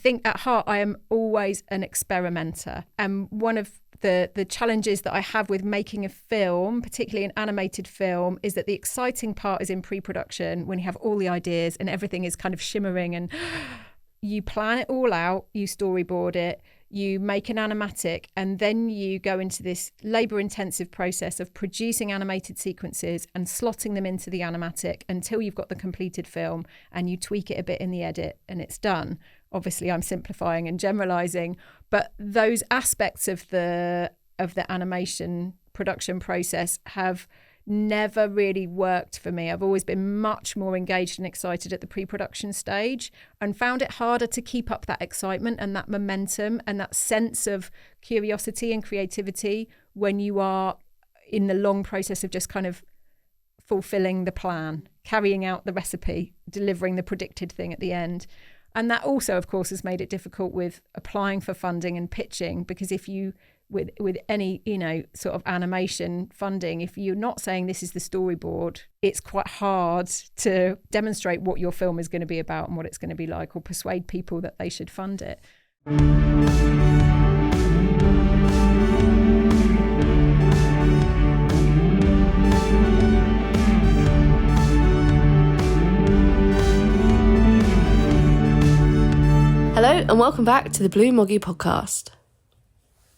think at heart I am always an experimenter. And one of the challenges that I have with making a film, particularly an animated film, is that the exciting part is in pre-production, when you have all the ideas and everything is kind of shimmering, and you plan it all out, you storyboard it, you make an animatic, and then you go into this labour-intensive process of producing animated sequences and slotting them into the animatic until you've got the completed film, and you tweak it a bit in the edit and it's done. Obviously, I'm simplifying and generalising, but those aspects of the animation production process have never really worked for me. I've always been much more engaged and excited at the pre-production stage, and found it harder to keep up that excitement and that momentum and that sense of curiosity and creativity when you are in the long process of just kind of fulfilling the plan, carrying out the recipe, delivering the predicted thing at the end. And that also, of course, has made it difficult with applying for funding and pitching, because if you, with any, sort of animation funding, if you're not saying this is the storyboard, it's quite hard to demonstrate what your film is going to be about and what it's going to be like, or persuade people that they should fund it. Hello and welcome back to the Blue Moggy Podcast.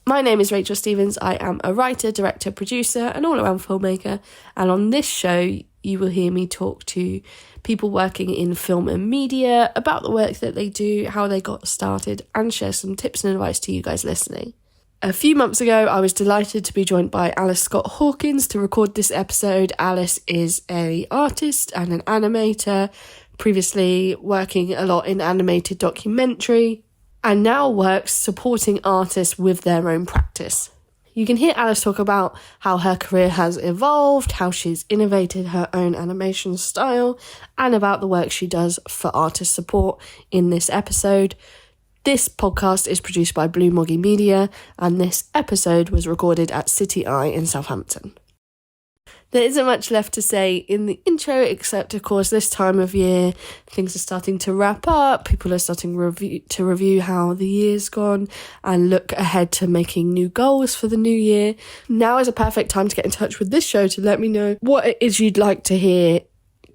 My name is Rachel Stevens. I am a writer, director, producer and all-around filmmaker, and on this show you will hear me talk to people working in film and media about the work that they do, how they got started, and share some tips and advice to you guys listening. A few months ago, I was delighted to be joined by Alys Scott-Hawkins to record this episode. Alys is an artist and an animator, previously working a lot in animated documentary, and now works supporting artists with their own practice. You can hear Alys talk about how her career has evolved, how she's innovated her own animation style, and about the work she does for artist support in this episode. This podcast is produced by Blue Moggy Media, and this episode was recorded at City Eye in Southampton. There isn't much left to say in the intro, except, of course, this time of year, things are starting to wrap up. People are starting to review how the year's gone and look ahead to making new goals for the new year. Now is a perfect time to get in touch with this show to let me know what it is you'd like to hear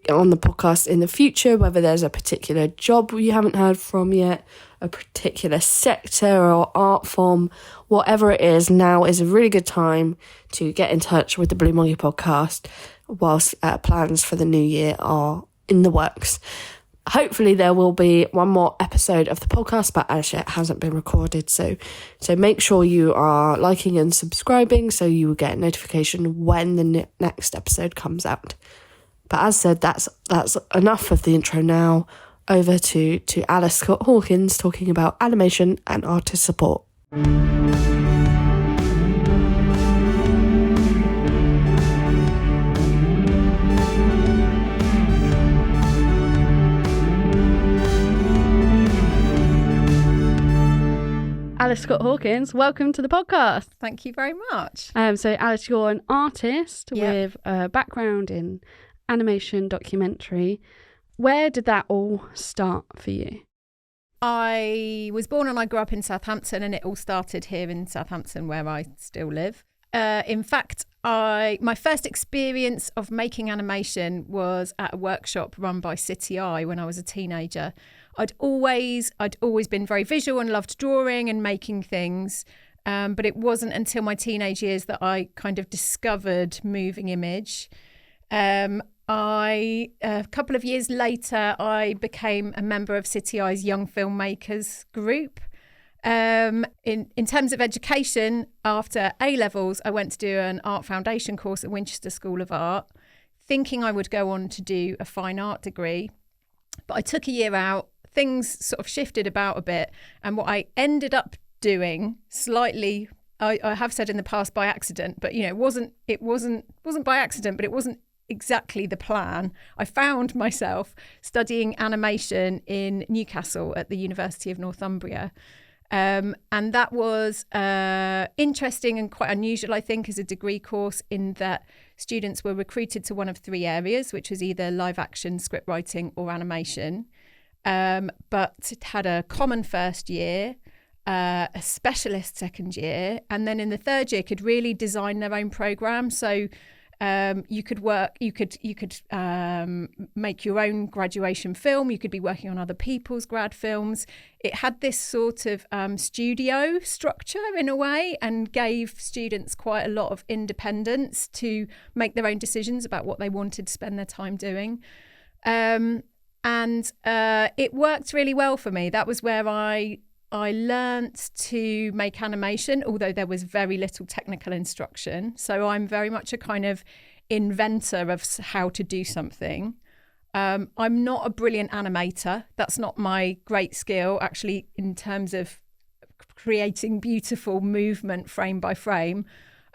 on the podcast in the future, whether there's a particular job you haven't heard from yet, a particular sector or art form, whatever it is. Now is a really good time to get in touch with the Blue Moggy Podcast whilst plans for the new year are in the works. Hopefully there will be one more episode of the podcast, but as yet it hasn't been recorded, so make sure you are liking and subscribing so you will get a notification when the next episode comes out. But as said, that's enough of the intro now. Over to Alys Scott-Hawkins talking about animation and artist support. Alys Scott-Hawkins, welcome to the podcast. Thank you very much. So Alys, you're an artist with a background in animation documentary. Where did that all start for you? I was born and I grew up in Southampton, and it all started here in Southampton where I still live. In fact, my first experience of making animation was at a workshop run by City Eye when I was a teenager. I'd always been very visual and loved drawing and making things, but it wasn't until my teenage years that I kind of discovered moving image. A couple of years later, I became a member of City Eye's Young Filmmakers group. In terms of education, after A-levels, I went to do an art foundation course at Winchester School of Art, thinking I would go on to do a fine art degree. But I took a year out, things sort of shifted about a bit, and what I ended up doing slightly, I have said in the past by accident, but it wasn't by accident, but it wasn't exactly the plan. I found myself studying animation in Newcastle at the University of Northumbria. And that was interesting and quite unusual, I think, as a degree course, in that students were recruited to one of three areas, which was either live action, script writing or animation. but had a common first year, a specialist second year, and then in the third year could really design their own program. So you could make your own graduation film. You could be working on other people's grad films. It had this sort of studio structure in a way, and gave students quite a lot of independence to make their own decisions about what they wanted to spend their time doing. And it worked really well for me. That was where I learnt to make animation, although there was very little technical instruction. So I'm very much a kind of inventor of how to do something. I'm not a brilliant animator. That's not my great skill, actually, in terms of creating beautiful movement frame by frame.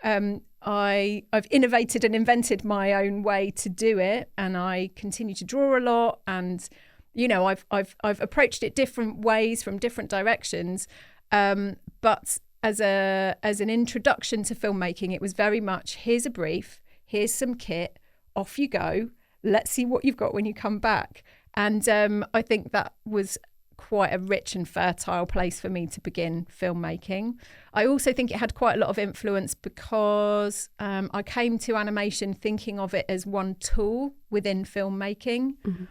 I've innovated and invented my own way to do it, and I continue to draw a lot, and I've approached it different ways from different directions, but as an introduction to filmmaking, it was very much, here's a brief, here's some kit, off you go, let's see what you've got when you come back. And I think that was quite a rich and fertile place for me to begin filmmaking. I also think it had quite a lot of influence because I came to animation thinking of it as one tool within filmmaking. Mm-hmm.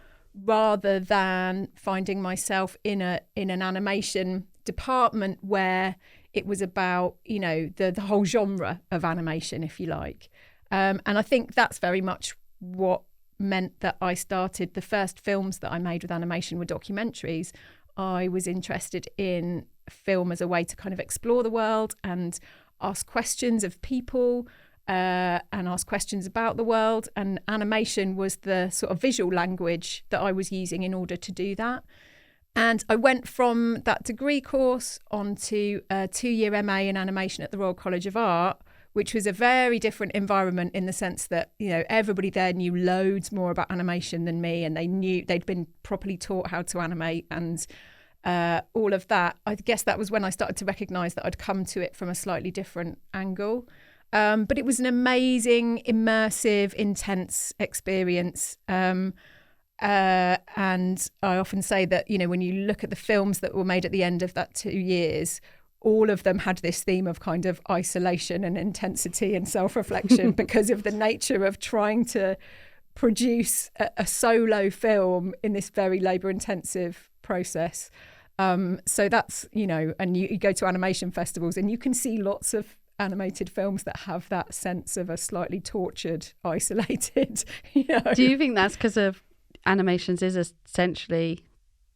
Rather than finding myself in an animation department where it was about, the whole genre of animation, if you like. And I think that's very much what meant that I started. The first films that I made with animation were documentaries. I was interested in film as a way to kind of explore the world and ask questions of people, and ask questions about the world, and animation was the sort of visual language that I was using in order to do that. And I went from that degree course onto a 2-year MA in animation at the Royal College of Art, which was a very different environment in the sense that, everybody there knew loads more about animation than me, and they'd been properly taught how to animate and all of that. I guess that was when I started to recognise that I'd come to it from a slightly different angle. But it was an amazing, immersive, intense experience. And I often say that, when you look at the films that were made at the end of that 2 years, all of them had this theme of kind of isolation and intensity and self-reflection because of the nature of trying to produce a solo film in this very labour-intensive process. So that's, and you go to animation festivals and you can see lots of animated films that have that sense of a slightly tortured, isolated, Do you think that's because of animations is essentially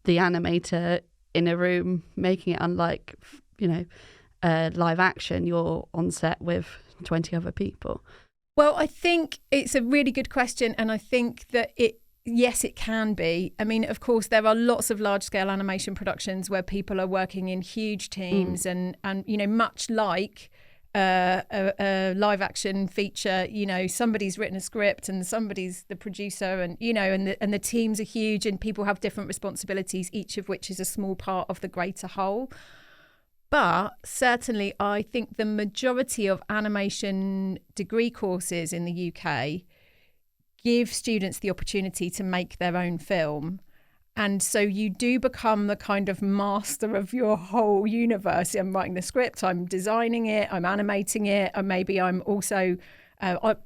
the animator in a room making it, unlike, live action, you're on set with 20 other people? Well, I think it's a really good question, and I think that yes, it can be. I mean, of course, there are lots of large-scale animation productions where people are working in huge teams, and much like a live action feature, somebody's written a script and somebody's the producer, and and the teams are huge and people have different responsibilities, each of which is a small part of the greater whole. But certainly I think the majority of animation degree courses in the UK give students the opportunity to make their own film. And so you do become the kind of master of your whole universe. I'm writing the script, I'm designing it, I'm animating it, and maybe I'm also,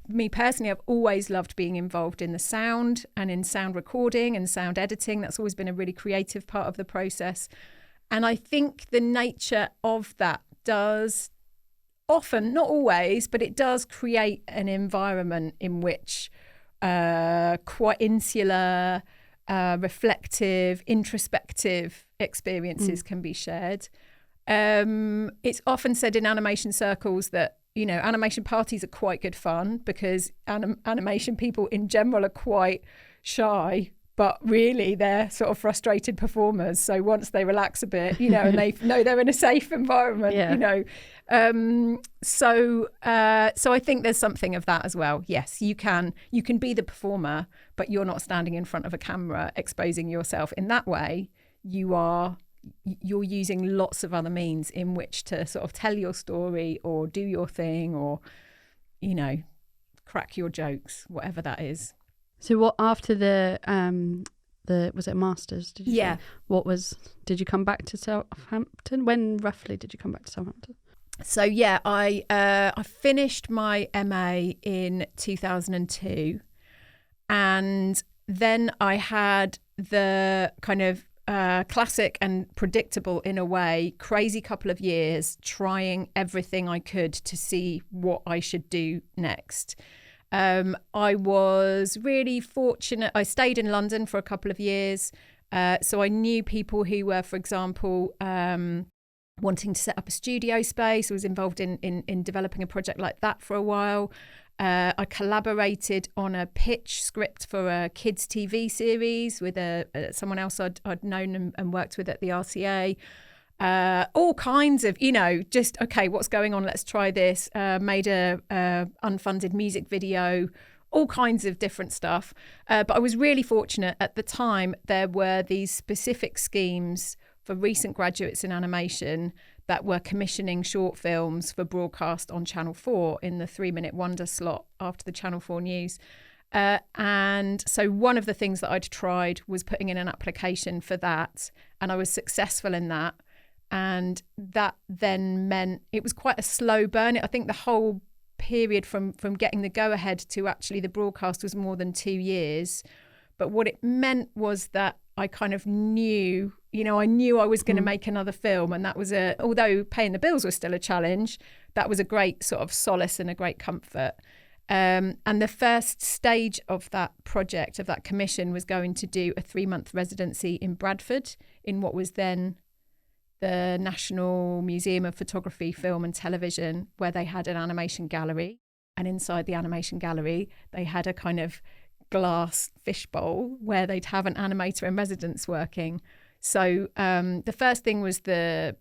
me personally, I've always loved being involved in the sound and in sound recording and sound editing. That's always been a really creative part of the process. And I think the nature of that does often, not always, but it does create an environment in which quite insular, reflective, introspective experiences can be shared. It's often said in animation circles that, animation parties are quite good fun because animation people in general are quite shy, but really they're sort of frustrated performers. So once they relax a bit, and they know they're in a safe environment, So I think there's something of that as well. Yes, you can be the performer, but you're not standing in front of a camera exposing yourself in that way. You're using lots of other means in which to sort of tell your story or do your thing or, crack your jokes, whatever that is. So what after the was it a master's? Did you say? Did you come back to Southampton? When roughly did you come back to Southampton? So yeah, I finished my MA in 2002, and then I had the kind of classic and predictable, in a way, crazy couple of years trying everything I could to see what I should do next. I was really fortunate. I stayed in London for a couple of years. So I knew people who were, for example, wanting to set up a studio space. I was involved in developing a project like that for a while. I collaborated on a pitch script for a kids' TV series with someone else I'd known and worked with at the RCA. All kinds of, just, okay, what's going on? Let's try this. Made a unfunded music video, all kinds of different stuff. But I was really fortunate at the time. There were these specific schemes for recent graduates in animation that were commissioning short films for broadcast on Channel 4 in the 3-minute wonder slot after the Channel 4 news. And so one of the things that I'd tried was putting in an application for that, and I was successful in that. And that then meant it was quite a slow burn. I think the whole period from getting the go-ahead to actually the broadcast was more than 2 years. But what it meant was that I kind of knew, I knew I was going to make another film. And that was although paying the bills was still a challenge, that was a great sort of solace and a great comfort. And the first stage of that project, of that commission, was going to do a 3-month residency in Bradford in what was then the National Museum of Photography, Film and Television, where they had an animation gallery. And inside the animation gallery, they had a kind of glass fishbowl where they'd have an animator in residence working. So the first thing was the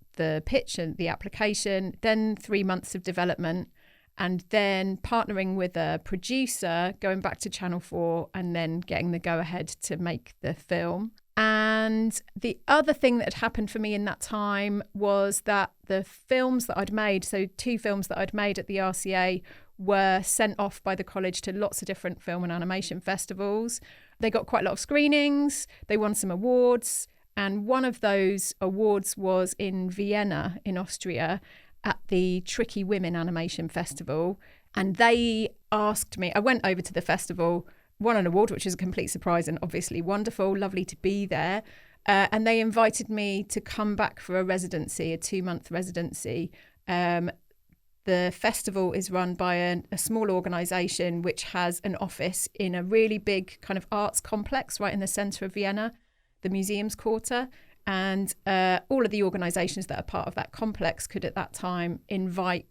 pitch and the application, then 3 months of development, and then partnering with a producer, going back to Channel 4, and then getting the go-ahead to make the film. And the other thing that had happened for me in that time was that the films that I'd made, so 2 films that I'd made at the RCA, were sent off by the college to lots of different film and animation festivals. They got quite a lot of screenings. They won some awards. And one of those awards was in Vienna, in Austria, at the Tricky Women Animation Festival. And they asked me, I went over to the festival, won an award, which was a complete surprise and obviously wonderful, lovely to be there. And they invited me to come back for a residency, a 2-month residency. The festival is run by a small organisation which has an office in a really big kind of arts complex right in the centre of Vienna, the Museums Quarter. And all of the organisations that are part of that complex could at that time invite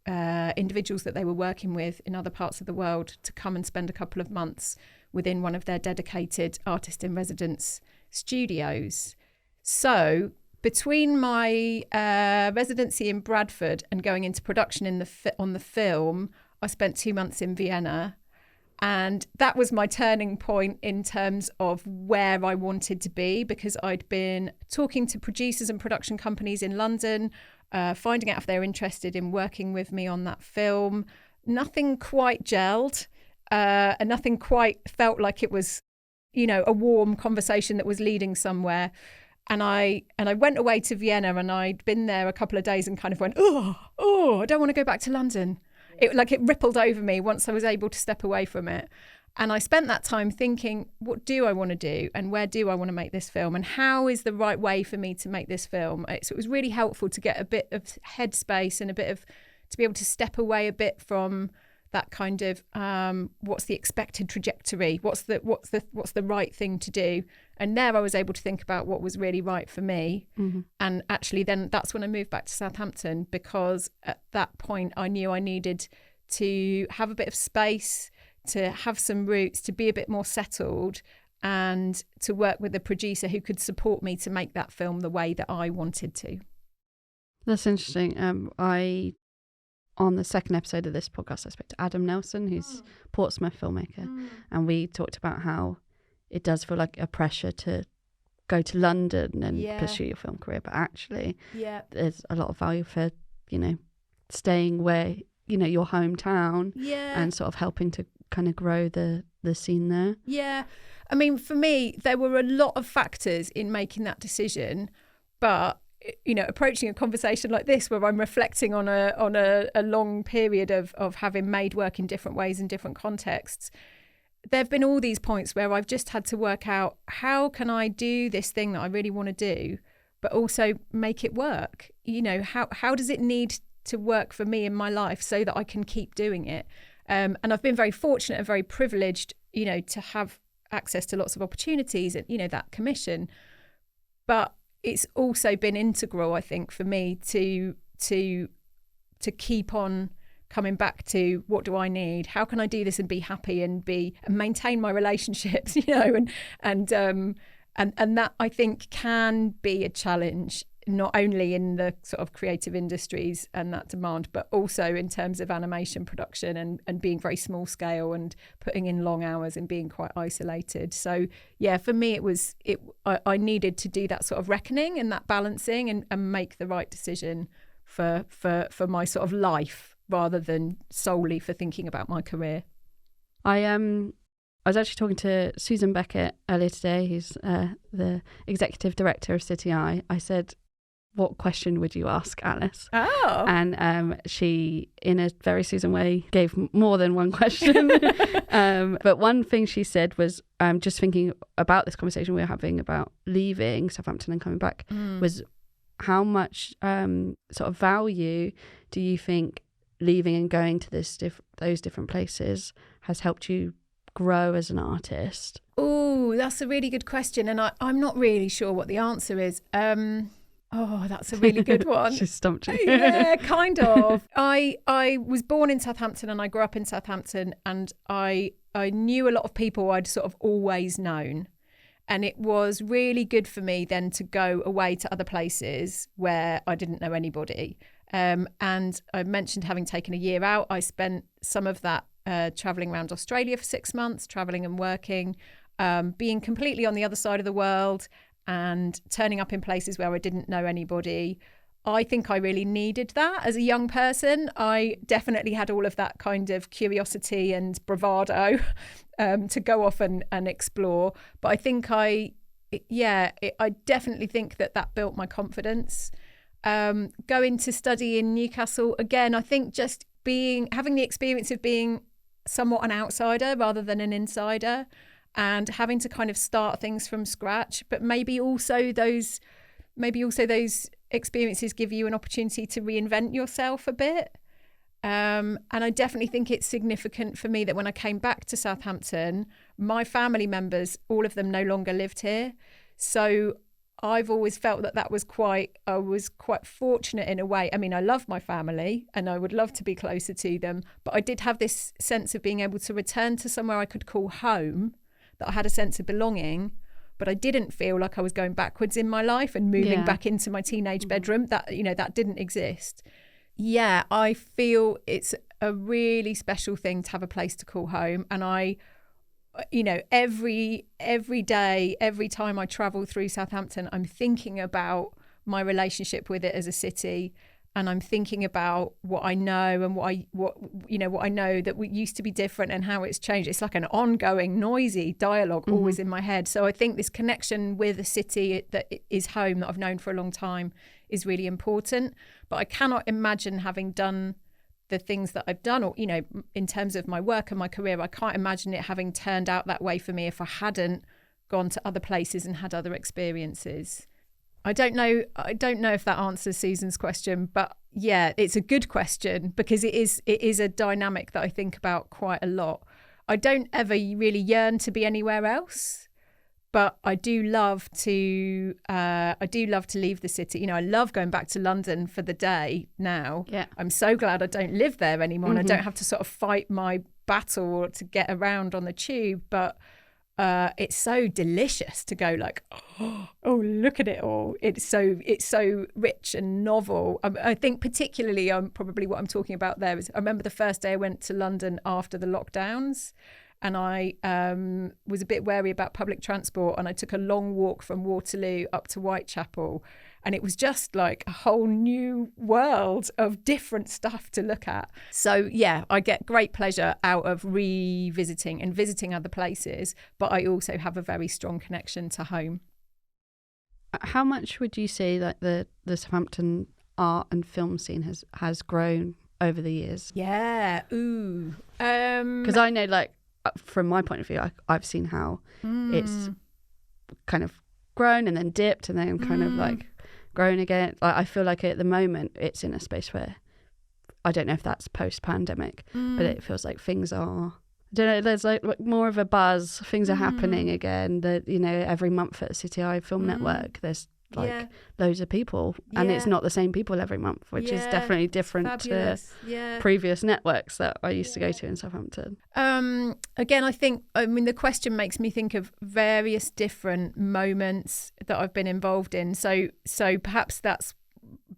individuals that they were working with in other parts of the world to come and spend a couple of months within one of their dedicated artist in residence studios. So between my residency in Bradford and going into production on the film, I spent 2 months in Vienna. And that was my turning point in terms of where I wanted to be, because I'd been talking to producers and production companies in London, finding out if they're interested in working with me on that film. Nothing quite gelled, and nothing quite felt like it was, a warm conversation that was leading somewhere. And I went away to Vienna, and I'd been there a couple of days and kind of went, oh, I don't want to go back to London. It rippled over me once I was able to step away from it. And I spent that time thinking, what do I want to do? And where do I want to make this film? And how is the right way for me to make this film? So it was really helpful to get a bit of headspace and to be able to step away a bit from that kind of what's the expected trajectory? What's the right thing to do? And there I was able to think about what was really right for me. Mm-hmm. And actually then that's when I moved back to Southampton, because at that point I knew I needed to have a bit of space, to have some roots, to be a bit more settled, and to work with a producer who could support me to make that film the way that I wanted to. That's interesting. On the second episode of this podcast, I spoke to Adam Nelson, who's Portsmouth filmmaker, and we talked about how it does feel like a pressure to go to London and pursue your film career, but actually there's a lot of value for, staying where, your hometown and sort of helping to kind of grow the the scene there? Yeah. I mean, for me, there were a lot of factors in making that decision, but approaching a conversation like this where I'm reflecting on a long period of having made work in different ways in different contexts, there have been all these points where I've just had to work out, how can I do this thing that I really want to do, but also make it work? How does it need to work for me in my life so that I can keep doing it? And I've been very fortunate and very privileged, to have access to lots of opportunities and, that commission. But it's also been integral, I think, for me to keep on coming back to, what do I need? How can I do this and be happy and maintain my relationships, and that, I think, can be a challenge, not only in the sort of creative industries and that demand, but also in terms of animation production and being very small scale and putting in long hours and being quite isolated. So yeah, for me, I needed to do that sort of reckoning and that balancing and make the right decision for my sort of life, rather than solely for thinking about my career. I was actually talking to Susan Beckett earlier today, who's the executive director of City Eye. I said, what question would you ask Alys? Oh. And she, in a very Susan way, gave more than one question. But one thing she said was, just thinking about this conversation we were having about leaving Southampton and coming back, was how much sort of value do you think leaving and going to those different places has helped you grow as an artist? Oh, that's a really good question. And I'm not really sure what the answer is. Oh, that's a really good one. She stumped you. Yeah, kind of. I was born in Southampton and I grew up in Southampton, and I knew a lot of people I'd sort of always known. And it was really good for me then to go away to other places where I didn't know anybody. And I mentioned having taken a year out. I spent some of that travelling around Australia for 6 months, travelling and working, being completely on the other side of the world and turning up in places where I didn't know anybody. I think I really needed that as a young person. I definitely had all of that kind of curiosity and bravado to go off and explore. But I think I definitely think that built my confidence. Going to study in Newcastle, again, I think just having the experience of being somewhat an outsider rather than an insider, and having to kind of start things from scratch, but maybe also those experiences give you an opportunity to reinvent yourself a bit. And I definitely think it's significant for me that when I came back to Southampton, my family members, all of them no longer lived here. So I've always felt I was quite fortunate in a way. I mean, I love my family and I would love to be closer to them, but I did have this sense of being able to return to somewhere I could call home, that I had a sense of belonging, but I didn't feel like I was going backwards in my life and moving back into my teenage bedroom. That didn't exist. Yeah, I feel it's a really special thing to have a place to call home. And I, every day, every time I travel through Southampton, I'm thinking about my relationship with it as a city. And I'm thinking about what I know and what I know that used to be different and how it's changed. It's like an ongoing, noisy dialogue always in my head. So I think this connection with a city that is home, that I've known for a long time, is really important. But I cannot imagine having done the things that I've done, or, in terms of my work and my career, I can't imagine it having turned out that way for me if I hadn't gone to other places and had other experiences. I don't know if that answers Susan's question, but yeah, it's a good question because it is a dynamic that I think about quite a lot. I don't ever really yearn to be anywhere else, but I do love to leave the city. I love going back to London for the day now. Yeah. I'm so glad I don't live there anymore and I don't have to sort of fight my battle to get around on the tube, but it's so delicious to go like, oh, look at it all. It's so rich and novel. I think particularly probably what I'm talking about there is I remember the first day I went to London after the lockdowns, and I was a bit wary about public transport, and I took a long walk from Waterloo up to Whitechapel, And it was just like a whole new world of different stuff to look at. So yeah, I get great pleasure out of revisiting and visiting other places, but I also have a very strong connection to home. How much would you say that the Southampton art and film scene has grown over the years? Yeah, ooh. Because I know, like, from my point of view, I've seen how it's kind of grown and then dipped and then kind of like grown again. I feel like at the moment it's in a space where I don't know if that's post-pandemic, but it feels like things are, I don't know, there's like more of a buzz. Things are happening again. That, you know, every month at the City Eye Film Network, there's like loads of people, and it's not the same people every month, which is definitely different to previous networks that I used to go to in Southampton. Again, I mean the question makes me think of various different moments that I've been involved in, so perhaps that's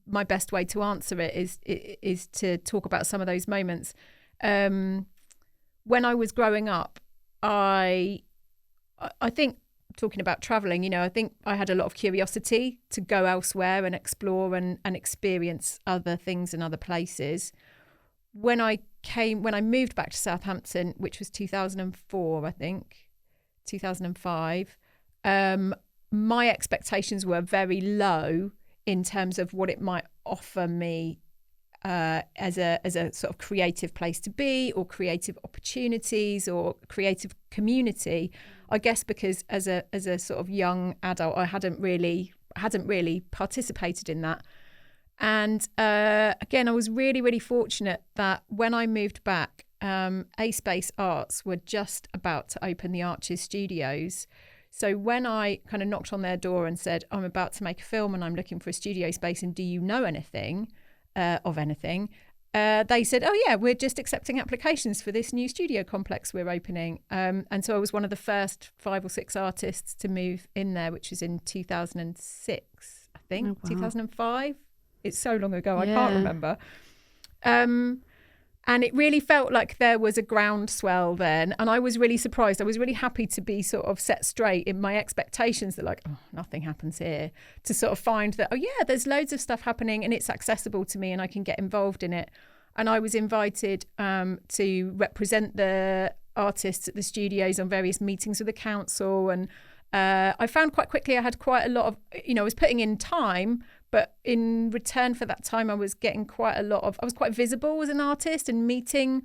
my best way to answer it is to talk about some of those moments. When I was growing up, I think, talking about traveling, you know, I think I had a lot of curiosity to go elsewhere and explore and experience other things and other places. When I moved back to Southampton, which was 2004, I think, 2005, my expectations were very low in terms of what it might offer me as a sort of creative place to be, or creative opportunities, or creative community. I guess because as a sort of young adult, I hadn't really participated in that. And again, I was really, really fortunate that when I moved back, A Space Arts were just about to open the Arches Studios. So when I kind of knocked on their door and said, I'm about to make a film and I'm looking for a studio space, and do you know anything of anything? They said, oh yeah, we're just accepting applications for this new studio complex we're opening. And so I was one of the first 5 or 6 artists to move in there, which was in 2006, I think. Oh, wow. 2005. It's so long ago, I can't remember. And it really felt like there was a groundswell then. And I was really surprised. I was really happy to be sort of set straight in my expectations that, like, oh, nothing happens here. To sort of find that, oh yeah, there's loads of stuff happening and it's accessible to me and I can get involved in it. And I was invited to represent the artists at the studios on various meetings with the council. And I found quite quickly I had quite a lot of, you know, I was putting in time, but in return for that time, I was getting I was quite visible as an artist and meeting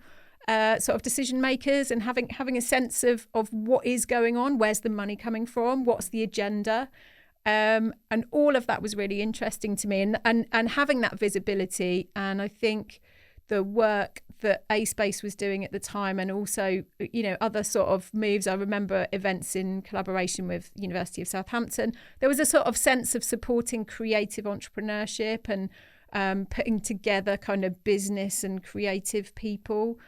sort of decision makers and having a sense of what is going on, where's the money coming from, what's the agenda. And all of that was really interesting to me, and having that visibility. And I think the work that A Space was doing at the time, and also, you know, other sort of moves. I remember events in collaboration with University of Southampton. There was a sort of sense of supporting creative entrepreneurship and putting together kind of business and creative people.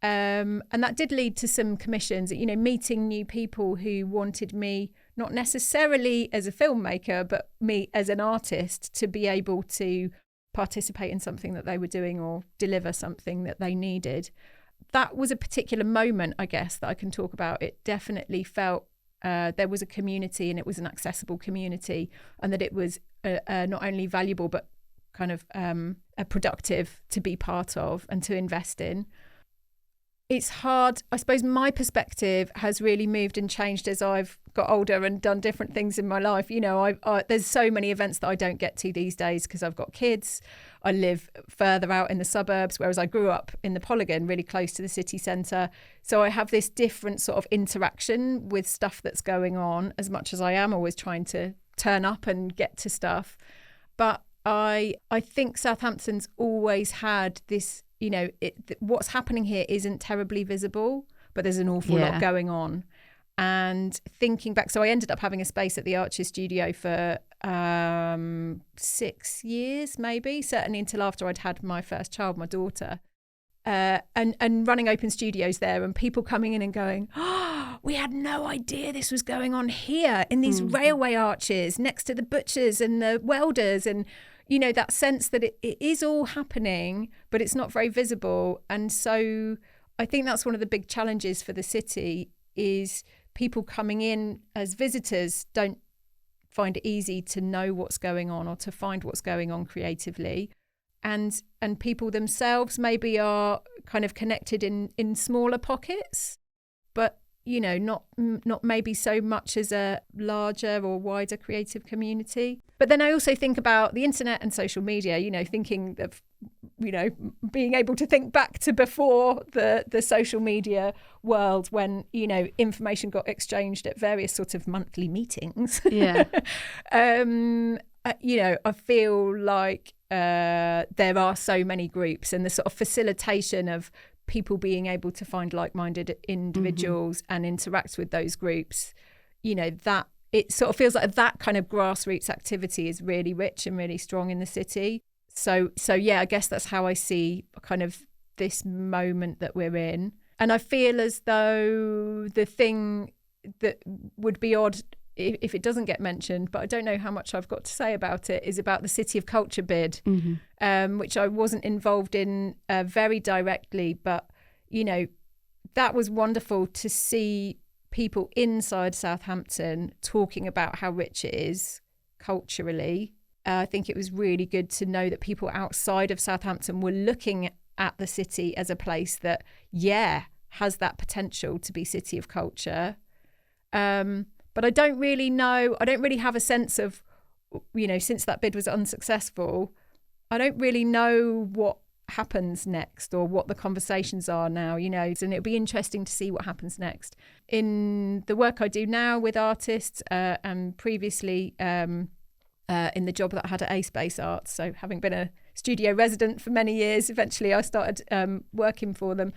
And that did lead to some commissions, you know, meeting new people who wanted me, not necessarily as a filmmaker, but me as an artist, to be able to participate in something that they were doing or deliver something that they needed. That was a particular moment, I guess, that I can talk about. It definitely felt there was a community, and it was an accessible community, and that it was not only valuable but kind of productive to be part of and to invest in. It's hard. I suppose my perspective has really moved and changed as I've got older and done different things in my life. You know, there's so many events that I don't get to these days because I've got kids. I live further out in the suburbs, whereas I grew up in the Polygon, really close to the city centre. So I have this different sort of interaction with stuff that's going on, as much as I am always trying to turn up and get to stuff. But I think Southampton's always had this, you know, what's happening here isn't terribly visible, but there's an awful lot going on. And thinking back, so I ended up having a space at the Arches Studio for 6 years, maybe, certainly until after I'd had my first child, my daughter, and running open studios there, and people coming in and going, oh, we had no idea this was going on here in these railway arches next to the butchers and the welders, and you know, that sense that it is all happening, but it's not very visible. And so I think that's one of the big challenges for the city, is people coming in as visitors don't find it easy to know what's going on or to find what's going on creatively. And people themselves maybe are kind of connected in smaller pockets, but not maybe so much as a larger or wider creative community. But then I also think about the internet and social media, thinking of, being able to think back to before the social media world when, information got exchanged at various sort of monthly meetings. Yeah. I feel like there are so many groups, and the sort of facilitation of people being able to find like-minded individuals and interact with those groups, that it sort of feels like that kind of grassroots activity is really rich and really strong in the city. So yeah, I guess that's how I see kind of this moment that we're in. And I feel as though the thing that would be odd if it doesn't get mentioned, but I don't know how much I've got to say about it, is about the City of Culture bid, which I wasn't involved in very directly. But, that was wonderful to see people inside Southampton talking about how rich it is culturally. I think it was really good to know that people outside of Southampton were looking at the city as a place that, has that potential to be City of Culture. But I don't really have a sense of, since that bid was unsuccessful, I don't really know what happens next or what the conversations are now, and it'll be interesting to see what happens next. In the work I do now with artists and previously in the job that I had at A Space Arts, so having been a studio resident for many years, eventually I started working for them.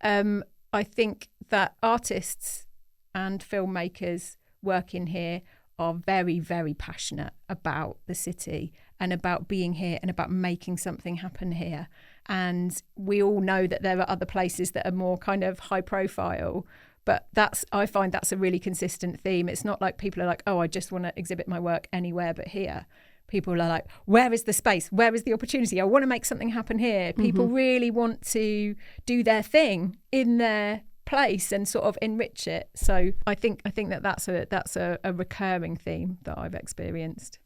I think that artists and filmmakers working here are very, very passionate about the city and about being here and about making something happen here. And we all know that there are other places that are more kind of high profile, but I find that's a really consistent theme. It's not like people are like, oh, I just want to exhibit my work anywhere but here. People are like, where is the space? Where is the opportunity? I want to make something happen here. People really want to do their thing in their place and sort of enrich it. So I think that's a recurring theme that I've experienced.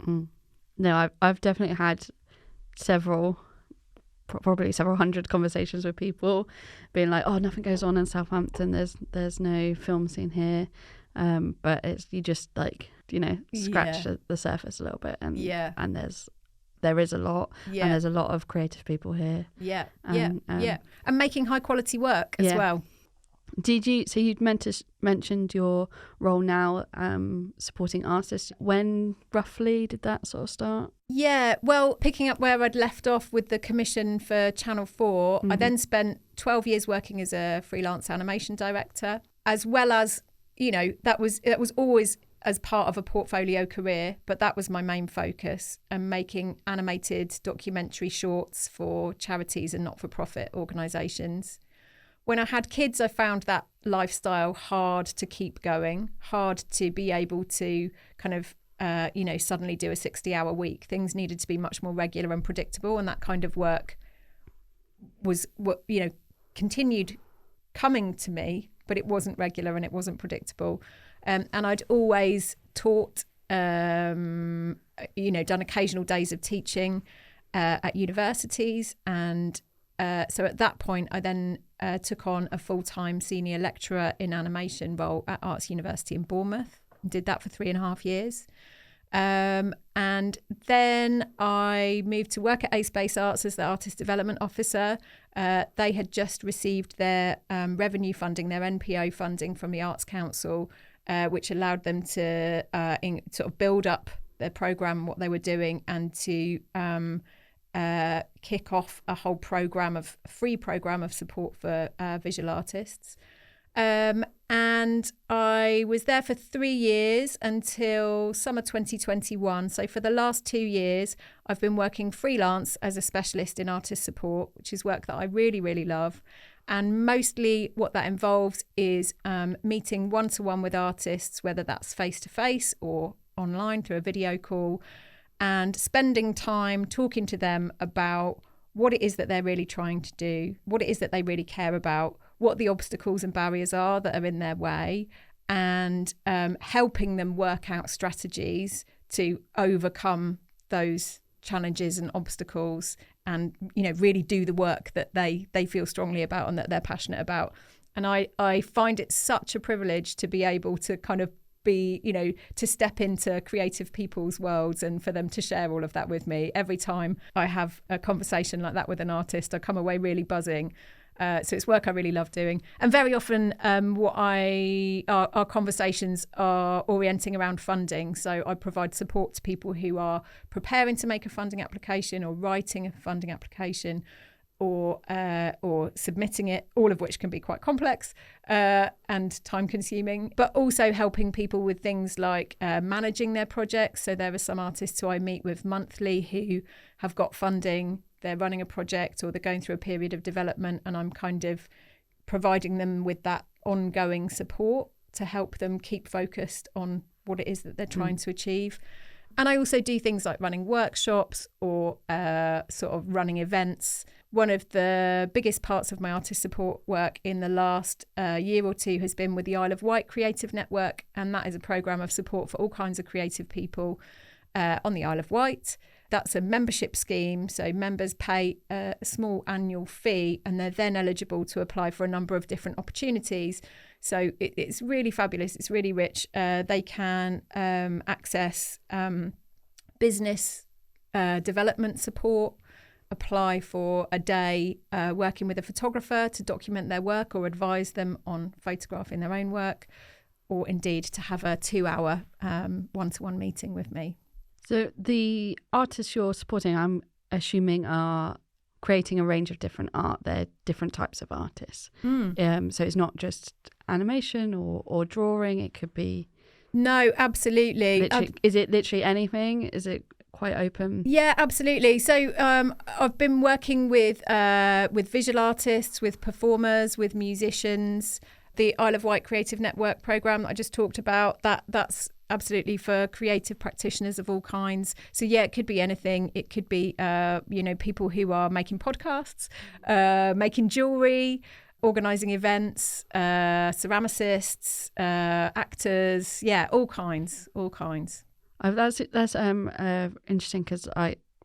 No, I've definitely had probably several hundred conversations with people being like, oh, nothing goes on in Southampton, there's no film scene here, but it's, you just like, scratch the surface a little bit, and there is a lot, and there's a lot of creative people here, and making high quality work as well. So you'd mentioned your role now supporting artists. When roughly did that sort of start? Yeah, well, picking up where I'd left off with the commission for Channel 4, I then spent 12 years working as a freelance animation director, as well as, that was always as part of a portfolio career, but that was my main focus, and making animated documentary shorts for charities and not-for-profit organisations. When I had kids, I found that lifestyle hard to keep going, hard to be able to kind of, suddenly do a 60-hour week. Things needed to be much more regular and predictable, and that kind of work was, continued coming to me, but it wasn't regular and it wasn't predictable. And I'd always taught, done occasional days of teaching at universities, and so at that point, I then took on a full-time senior lecturer in animation role at Arts University in Bournemouth. Did that for 3.5 years. And then I moved to work at A Space Arts as the Artist Development Officer. They had just received their revenue funding, their NPO funding from the Arts Council, which allowed them to sort of build up their programme, what they were doing, and to kick off a whole free program of support for visual artists. And I was there for 3 years until summer 2021. So for the last 2 years, I've been working freelance as a specialist in artist support, which is work that I really, really love. And mostly what that involves is meeting one-to-one with artists, whether that's face-to-face or online through a video call, and spending time talking to them about what it is that they're really trying to do, what it is that they really care about, what the obstacles and barriers are that are in their way, and helping them work out strategies to overcome those challenges and obstacles and, really do the work that they feel strongly about and that they're passionate about. And I find it such a privilege to be able to kind of be, to step into creative people's worlds and for them to share all of that with me. Every time I have a conversation like that with an artist, I come away really buzzing. So it's work I really love doing. And very often our conversations are orienting around funding. So I provide support to people who are preparing to make a funding application or writing a funding application or submitting it, all of which can be quite complex and time consuming, but also helping people with things like managing their projects. So there are some artists who I meet with monthly who have got funding, they're running a project or they're going through a period of development, and I'm kind of providing them with that ongoing support to help them keep focused on what it is that they're trying to achieve. And I also do things like running workshops or sort of running events. One of the biggest parts of my artist support work in the last year or two has been with the Isle of Wight Creative Network, and that is a programme of support for all kinds of creative people on the Isle of Wight. That's a membership scheme, so members pay a small annual fee and they're then eligible to apply for a number of different opportunities. So it's really fabulous, it's really rich. They can access business development support, apply for a day working with a photographer to document their work or advise them on photographing their own work, or indeed to have a 2-hour one-to-one meeting with me. So the artists you're supporting, I'm assuming, are creating a range of different art. They're different types of artists. So it's not just animation or drawing. It could be... No, absolutely. Is it literally anything? Is it quite open? Yeah, absolutely. So I've been working with visual artists, with performers, with musicians. The Isle of Wight Creative Network programme that I just talked about, that's absolutely for creative practitioners of all kinds. So yeah, it could be anything. It could be people who are making podcasts, making jewellery, organising events, ceramicists, actors, all kinds. That's interesting, because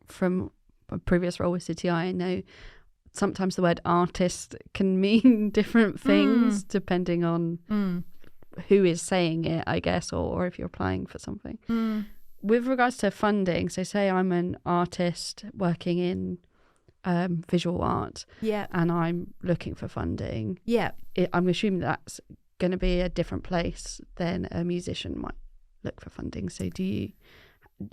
from a previous role with City I know sometimes the word artist can mean different things depending on who is saying it, I guess, or if you're applying for something. With regards to funding, so say I'm an artist working in visual art, and I'm looking for funding. I'm assuming that's going to be a different place than a musician might look for funding. So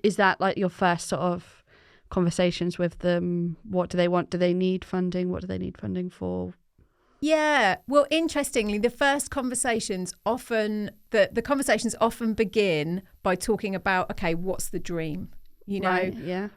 is that like your first sort of conversations with them? What do they want? Do they need funding? What do they need funding for? Yeah, well, interestingly, the first conversations often begin by talking about, okay, what's the dream? Right,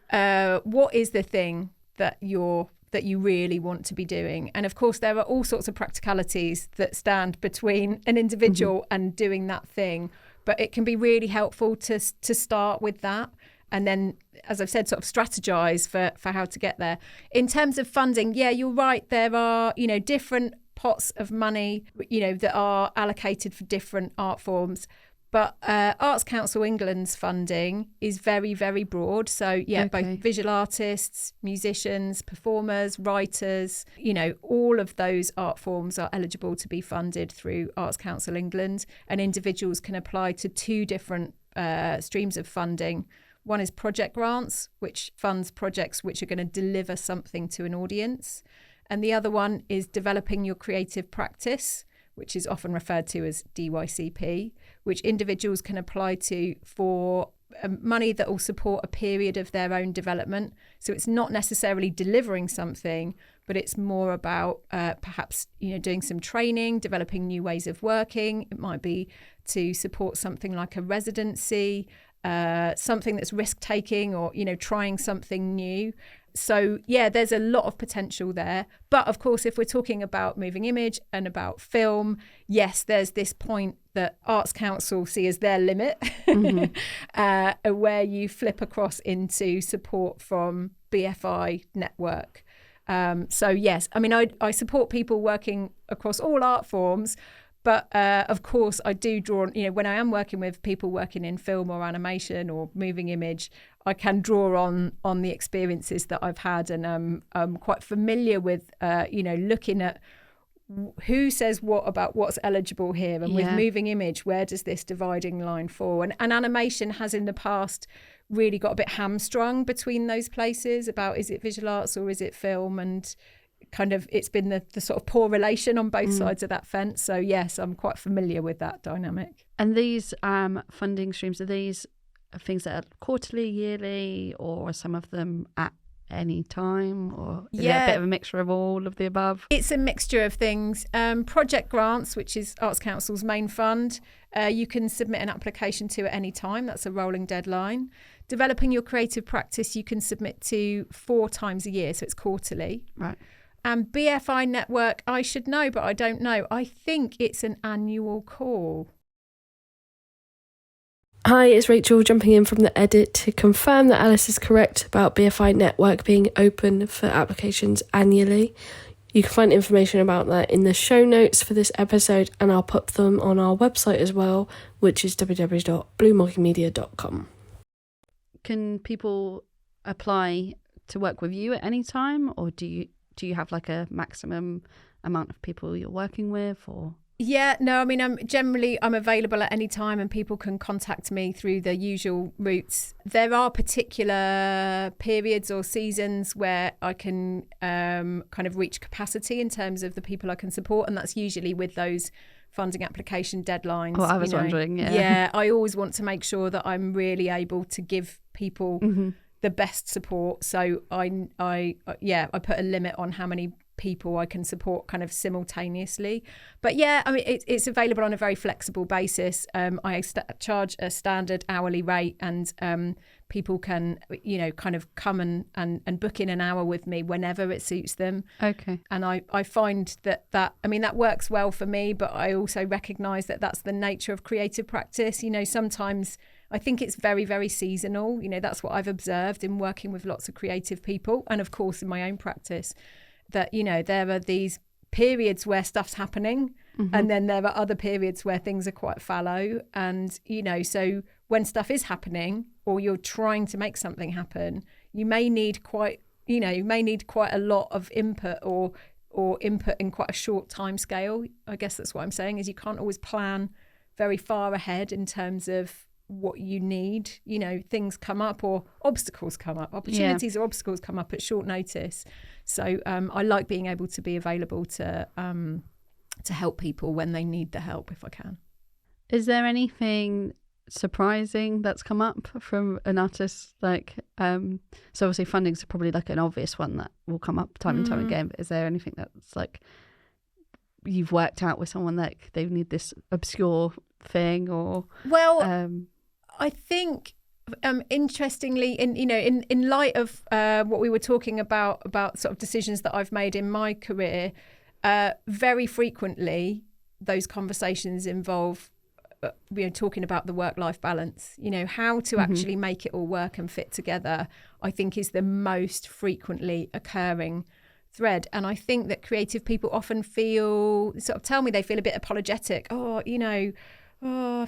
what is the thing that you really want to be doing? And of course, there are all sorts of practicalities that stand between an individual and doing that thing. But it can be really helpful to start with that. And then, as I've said, sort of strategize for how to get there. In terms of funding, yeah, you're right. There are, different pots of money, that are allocated for different art forms. But Arts Council England's funding is very, very broad. So, both visual artists, musicians, performers, writers, all of those art forms are eligible to be funded through Arts Council England. And individuals can apply to 2 different streams of funding. One is project grants, which funds projects which are going to deliver something to an audience. And the other one is developing your creative practice, which is often referred to as DYCP, which individuals can apply to for money that will support a period of their own development. So it's not necessarily delivering something, but it's more about perhaps doing some training, developing new ways of working. It might be to support something like a residency, something that's risk-taking or, trying something new. So, yeah, there's a lot of potential there. But, of course, if we're talking about moving image and about film, yes, there's this point that Arts Council see as their limit, where you flip across into support from BFI network. So, yes, I mean, I support people working across all art forms, But of course, I do draw, when I am working with people working in film or animation or moving image, I can draw on the experiences that I've had. And I'm quite familiar with, looking at who says what about what's eligible here. And with moving image, where does this dividing line fall? And animation has in the past really got a bit hamstrung between those places about, is it visual arts or is it film? And kind of it's been the sort of poor relation on both sides of that fence. So yes, I'm quite familiar with that dynamic. And these funding streams, are these things that are quarterly, yearly, or are some of them at any time, or is it a bit of a mixture of all of the above? It's a mixture of things. Project grants, which is Arts Council's main fund, you can submit an application to at any time. That's a rolling deadline. Developing your creative practice, you can submit to 4 times a year, so it's quarterly. Right. And BFI Network, I should know, but I don't know. I think it's an annual call. Hi, it's Rachel jumping in from the edit to confirm that Alys is correct about BFI Network being open for applications annually. You can find information about that in the show notes for this episode, and I'll put them on our website as well, which is www.bluemoggymedia.com. Can people apply to work with you at any time, or do you have like a maximum amount of people you're working with, or? Yeah, no, I mean, I'm available at any time, and people can contact me through the usual routes. There are particular periods or seasons where I can kind of reach capacity in terms of the people I can support, and that's usually with those funding application deadlines. Oh, I was wondering, Yeah, I always want to make sure that I'm really able to give people the best support. So I put a limit on how many people I can support kind of simultaneously. But yeah, I mean, it's available on a very flexible basis. I charge a standard hourly rate, and people can, kind of come and book in an hour with me whenever it suits them. Okay. And I find that works well for me, but I also recognise that that's the nature of creative practice. Sometimes I think it's very, very seasonal. That's what I've observed in working with lots of creative people, and of course in my own practice, that, there are these periods where stuff's happening, and then there are other periods where things are quite fallow. And, so when stuff is happening, or you're trying to make something happen, you may need quite a lot of input or input in quite a short time scale. I guess that's what I'm saying, is you can't always plan very far ahead in terms of what you need. Things come up, or obstacles come up, opportunities or obstacles come up at short notice. So I like being able to be available to help people when they need the help, if I can. Is there anything surprising that's come up from an artist? Like, so obviously funding's probably like an obvious one that will come up time and time again, but is there anything that's like you've worked out with someone that they need this obscure thing, or? Well, I think interestingly, in light of what we were talking about sort of decisions that I've made in my career, very frequently those conversations involve talking about the work-life balance. How to actually make it all work and fit together, I think, is the most frequently occurring thread. And I think that creative people often tell me they feel a bit apologetic. I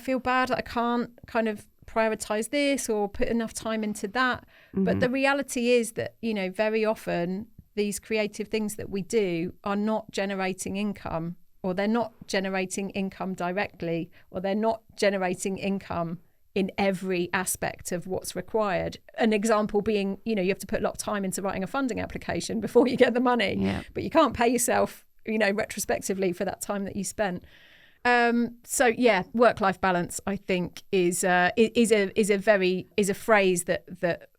feel bad that I can't kind of prioritize this or put enough time into that. But the reality is that, very often these creative things that we do are not generating income, or they're not generating income directly, or they're not generating income in every aspect of what's required. An example being, you have to put a lot of time into writing a funding application before you get the money, but you can't pay yourself, retrospectively for that time that you spent. Work-life balance, I think, is a phrase that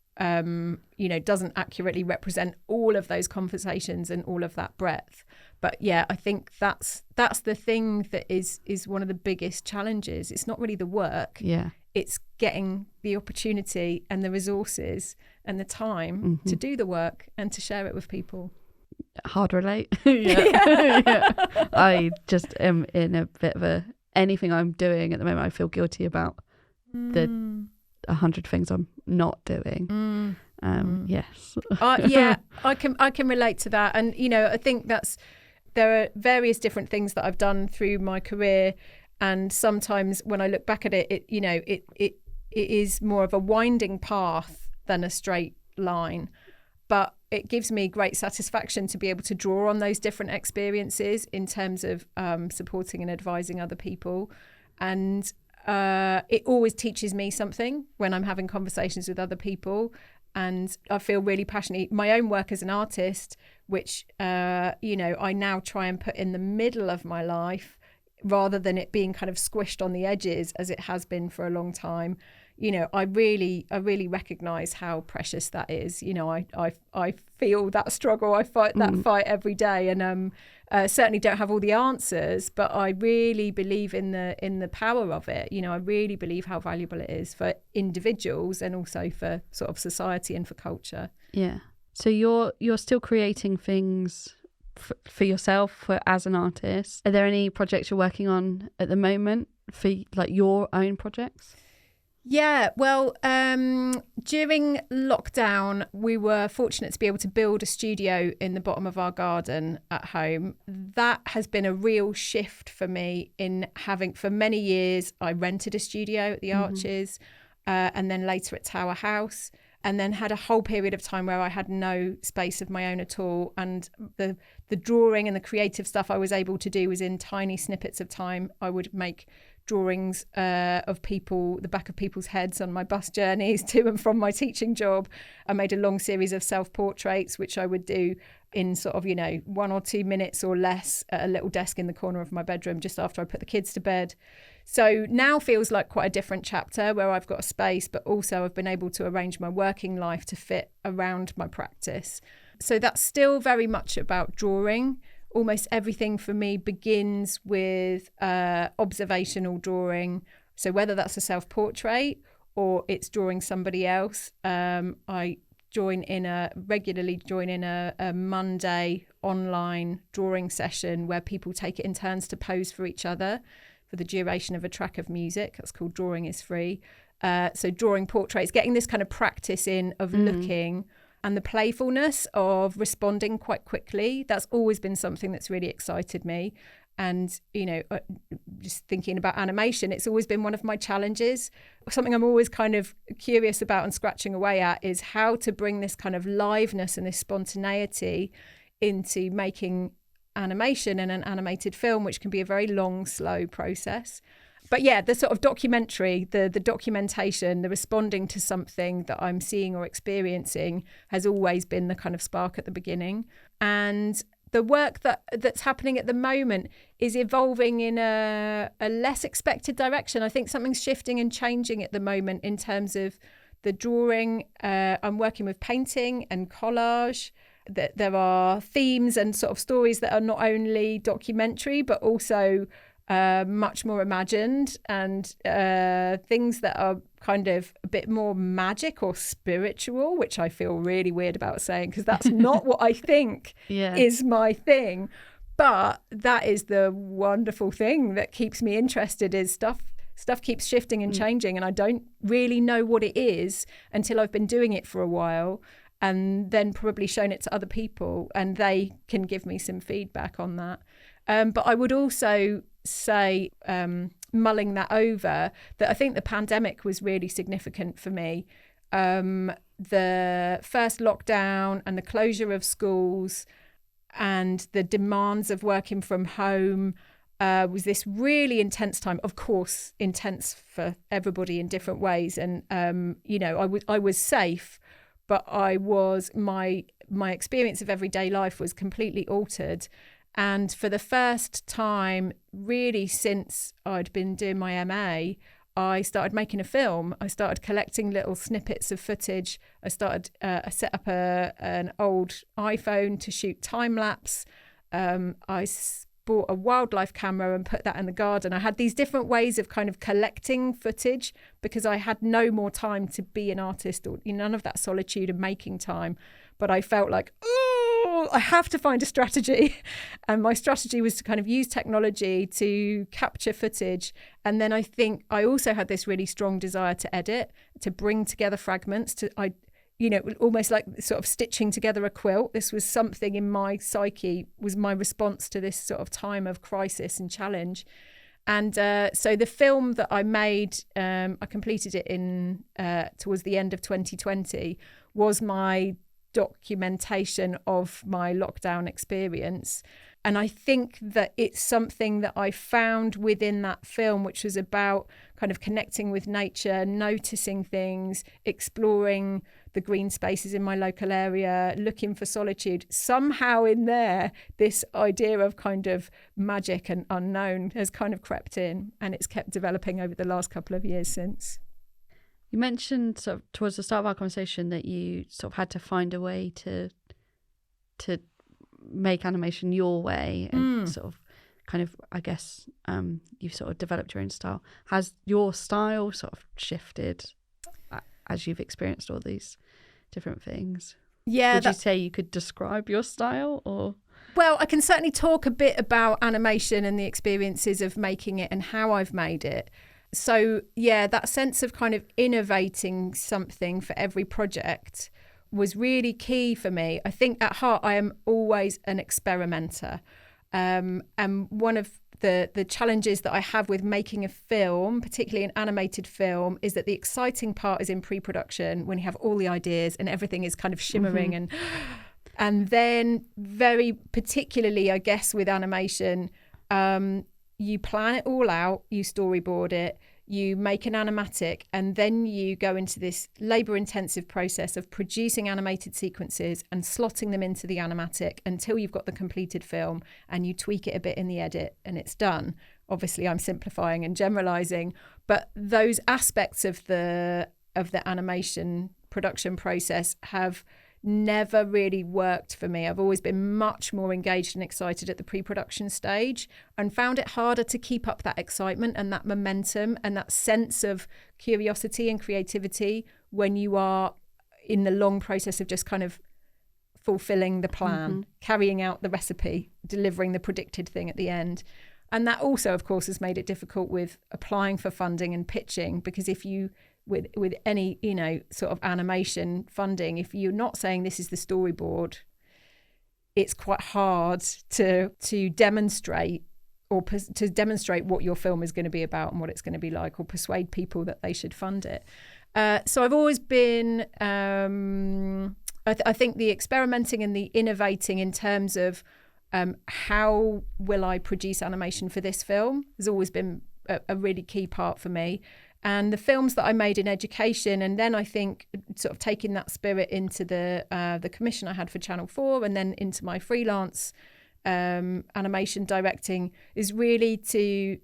doesn't accurately represent all of those conversations and all of that breadth. But yeah, I think that's the thing that is one of the biggest challenges. It's not really the work. Yeah. It's getting the opportunity and the resources and the time to do the work and to share it with people. Hard relate. Yeah. I just am in a bit of anything I'm doing at the moment, I feel guilty about the 100 things I'm not doing. Yes. I can relate to that. And, I think that's there are various different things that I've done through my career, and sometimes when I look back at it, it is more of a winding path than a straight line. But it gives me great satisfaction to be able to draw on those different experiences in terms of supporting and advising other people. And it always teaches me something when I'm having conversations with other people. And I feel really passionate. My own work as an artist, which, I now try and put in the middle of my life rather than it being kind of squished on the edges as it has been for a long time. I really recognise how precious that is. I feel that struggle. I fight that fight every day, and certainly don't have all the answers, but I really believe in the power of it. I really believe how valuable it is for individuals and also for sort of society and for culture. Yeah. So you're still creating things for yourself as an artist. Are there any projects you're working on at the moment for like your own projects? Yeah, well, during lockdown, we were fortunate to be able to build a studio in the bottom of our garden at home. That has been a real shift for me in having, for many years, I rented a studio at the Arches and then later at Tower House, and then had a whole period of time where I had no space of my own at all. And the drawing and the creative stuff I was able to do was in tiny snippets of time. I would make drawings of people, the back of people's heads on my bus journeys to and from my teaching job. I made a long series of self-portraits, which I would do in sort of, 1 or 2 minutes or less at a little desk in the corner of my bedroom just after I put the kids to bed. So now feels like quite a different chapter where I've got a space, but also I've been able to arrange my working life to fit around my practice. So that's still very much about drawing. Almost everything for me begins with observational drawing. So whether that's a self-portrait or it's drawing somebody else, I regularly join in a Monday online drawing session where people take it in turns to pose for each other for the duration of a track of music. That's called Drawing is Free. So drawing portraits, getting this kind of practice in of looking, and the playfulness of responding quite quickly. That's always been something that's really excited me. And, just thinking about animation, it's always been one of my challenges. Something I'm always kind of curious about and scratching away at is how to bring this kind of liveness and this spontaneity into making animation and an animated film, which can be a very long, slow process. But yeah, the sort of documentary, the documentation, the responding to something that I'm seeing or experiencing has always been the kind of spark at the beginning. And the work that's happening at the moment is evolving in a less expected direction. I think something's shifting and changing at the moment in terms of the drawing. I'm working with painting and collage. That there are themes and sort of stories that are not only documentary, but also much more imagined, and things that are kind of a bit more magic or spiritual, which I feel really weird about saying because that's not what I think is my thing. But that is the wonderful thing that keeps me interested, is stuff keeps shifting and changing, and I don't really know what it is until I've been doing it for a while and then probably shown it to other people and they can give me some feedback on that. But I would also say, mulling that over, that I think the pandemic was really significant for me. The first lockdown and the closure of schools and the demands of working from home was this really intense time. Of course, intense for everybody in different ways. And, I was safe, but my experience of everyday life was completely altered. And for the first time, really since I'd been doing my MA, I started making a film. I started collecting little snippets of footage. I set up an old iPhone to shoot time lapse. I bought a wildlife camera and put that in the garden. I had these different ways of kind of collecting footage because I had no more time to be an artist, or none of that solitude and making time. But I felt like, I have to find a strategy. And my strategy was to kind of use technology to capture footage. And then I think I also had this really strong desire to edit, to bring together fragments. almost like sort of stitching together a quilt. This was something in my psyche, was my response to this sort of time of crisis and challenge. And so the film that I made, I completed it in towards the end of 2020, was my documentation of my lockdown experience. And I think that it's something that I found within that film, which was about kind of connecting with nature, noticing things, exploring the green spaces in my local area, looking for solitude. Somehow in there, this idea of kind of magic and unknown has kind of crept in, and it's kept developing over the last couple of years since. You mentioned sort of towards the start of our conversation that you sort of had to find a way to make animation your way and sort of kind of, I guess, you've sort of developed your own style. Has your style sort of shifted as you've experienced all these different things? Yeah. Would you say you could describe your style, or? Well, I can certainly talk a bit about animation and the experiences of making it and how I've made it. So, yeah, that sense of kind of innovating something for every project was really key for me. I think at heart, I am always an experimenter. And one of the challenges that I have with making a film, particularly an animated film, is that the exciting part is in pre-production, when you have all the ideas and everything is kind of shimmering. And then very particularly, I guess, with animation, you plan it all out, you storyboard it, you make an animatic, and then you go into this labour-intensive process of producing animated sequences and slotting them into the animatic until you've got the completed film, and you tweak it a bit in the edit and it's done. Obviously, I'm simplifying and generalising, but those aspects of the animation production process have never really worked for me. I've always been much more engaged and excited at the pre-production stage, and found it harder to keep up that excitement and that momentum and that sense of curiosity and creativity when you are in the long process of just kind of fulfilling the plan, carrying out the recipe, delivering the predicted thing at the end. And that also, of course, has made it difficult with applying for funding and pitching, because if you with any, sort of animation funding, if you're not saying this is the storyboard, it's quite hard to demonstrate to demonstrate what your film is going to be about and what it's going to be like, or persuade people that they should fund it. So I've always been, I think the experimenting and the innovating in terms of how will I produce animation for this film has always been a really key part for me. And the films that I made in education, and then I think sort of taking that spirit into the commission I had for Channel 4 and then into my freelance animation directing, is really to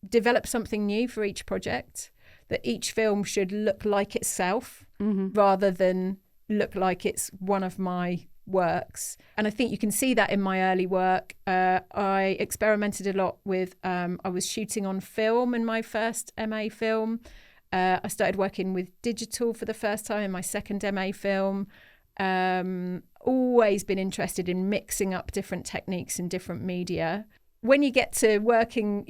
develop something new for each project, that each film should look like itself rather than look like it's one of my works. And I think you can see that in my early work. I experimented a lot with, I was shooting on film in my first MA film. I started working with digital for the first time in my second MA film. Always been interested in mixing up different techniques in different media. When you get to working,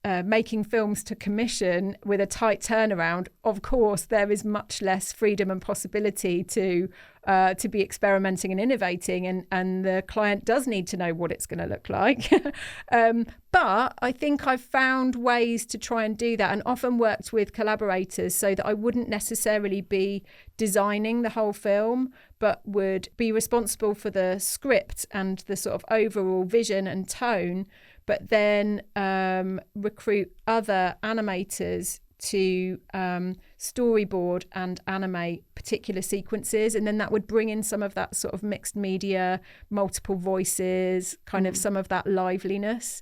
making films to commission with a tight turnaround, of course, there is much less freedom and possibility to be experimenting and innovating, and the client does need to know what it's going to look like. But I think I've found ways to try and do that, and often worked with collaborators so that I wouldn't necessarily be designing the whole film, but would be responsible for the script and the sort of overall vision and tone, but then recruit other animators to storyboard and animate particular sequences, and then that would bring in some of that sort of mixed media, multiple voices, kind of some of that liveliness.